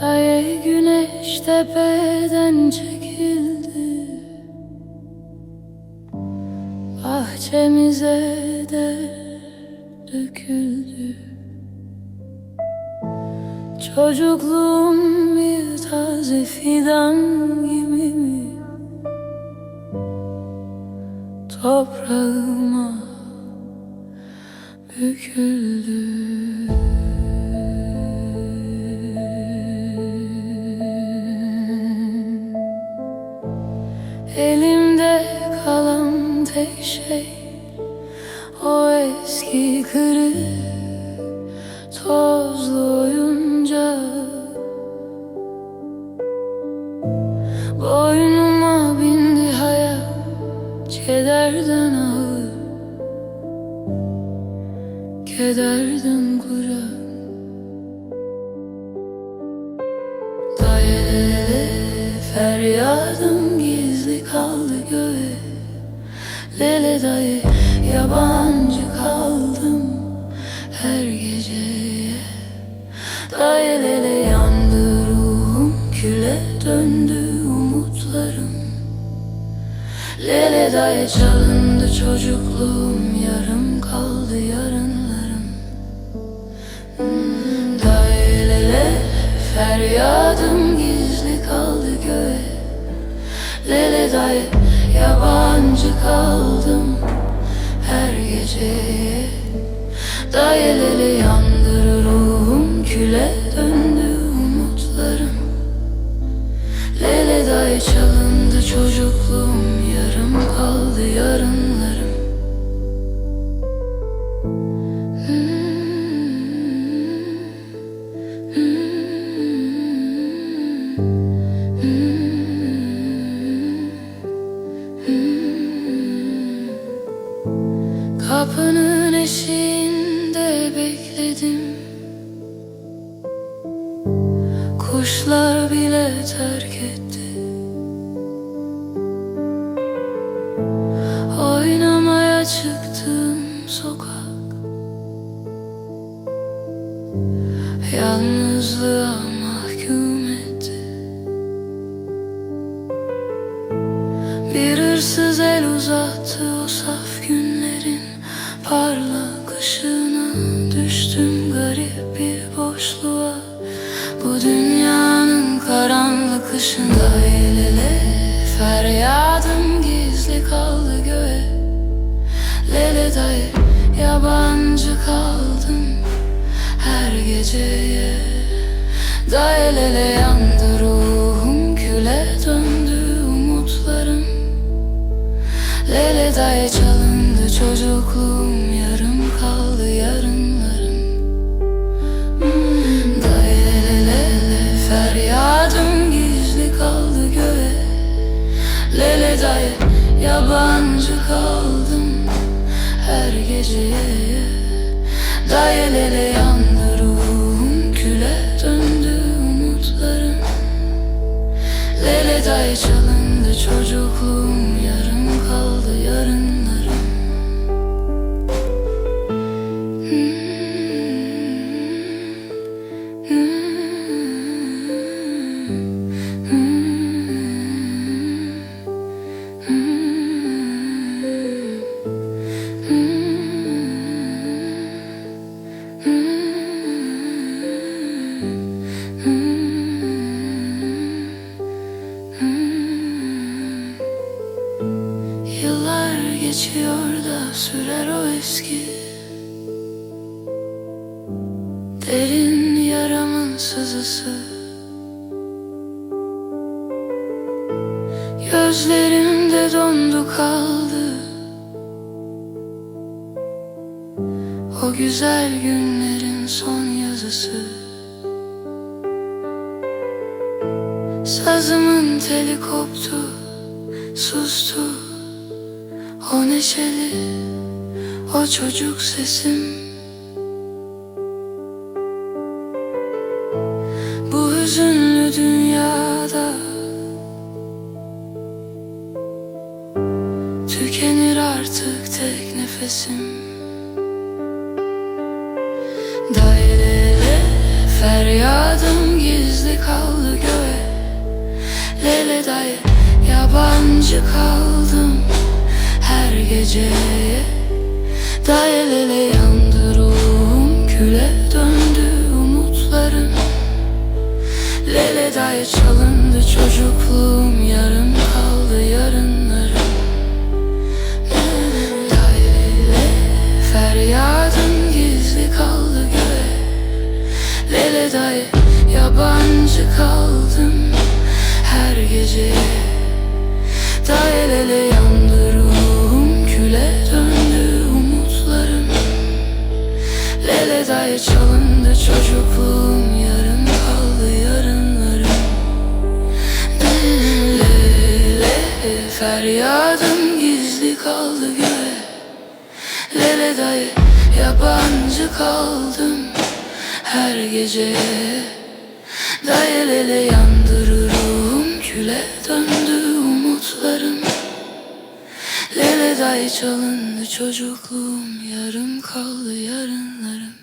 Daye güneş tepeden çekildi, bahçemize de döküldü. Çocukluğum bir taze fidan gibi mi toprağıma büküldü. Elimde kalan tek şey o eski kırık tozlu oyuncak. Boynuma bindi hayat, kederden ağır, kederden kurak. Daye feryadım gizli kaldı göğe. Lele daye yabancı kaldım her geceye. Daye lele yandı ruhum, küle döndü umutlarım. Lele daye çalındı çocukluğum, yarım kaldı yarınlarım. Daye lele feryadım gizli kaldı göğe. Lele daye yabancı kaldım her geceye. Daye lele yandır ruhum, küle döndü umutlarım. Lele daye çalındı çocukluğum, yarım kaldı yarınlarım. Kapının eşiğinde bekledim, kuşlar bile terk etti. Oynamaya çıktım sokak, yalnızlığa mahkum etti. Bir hırsız el uzattı o saf günlerin parlak ışığına. Düştüm garip bir boşluğa, bu dünyanın karanlık ışığında. Lele feryadım gizli kaldı göğe. Lele daye yabancı kaldım her geceye. Daye lele yandı ruhum, küle döndü umutlarım. Lele daye çalındı çocukluğum, yarım kaldı yarınlarım. Daye lele feryadım gizli kaldı göğe. Lele daye yabancı kaldım her geceye. Daye lele yandı ruhum, küle döndü umutlarım. Lele daye çalındı çocukluğum, yarım kaldı yarınlarım. Yıllar geçiyor da sürer o eski derin yaramın sızısı. Gözlerimde dondu kaldı o güzel günlerin son yazısı. Sazımın teli koptu, sustu o neşeli, o çocuk sesim. Bu hüzünlü dünyada tükenir artık tek nefesim. Dairele feryadım gizli kaldı. yabancı kaldım her geceye. Day el ele yandı ruhum, küle döndü umutlarım. Lele day çalındı çocukluğum, yarım kaldı yarınlarım. Day lele feryadım gizli kaldı göğe. Lele day yabancı kaldım her geceye. Day el ele yandı ruhum, küle döndü umutlarım. Lele day çalındı çocukluğum, yarım kaldı yarınlarım. Lele feryadım gizli kaldı göğe. Lele day yabancı kaldım her geceye. Day el ele yandı ruhum, küle döndü umutlarım. Lele day çalındı çocukluğum, yarım kaldı yarınlarım.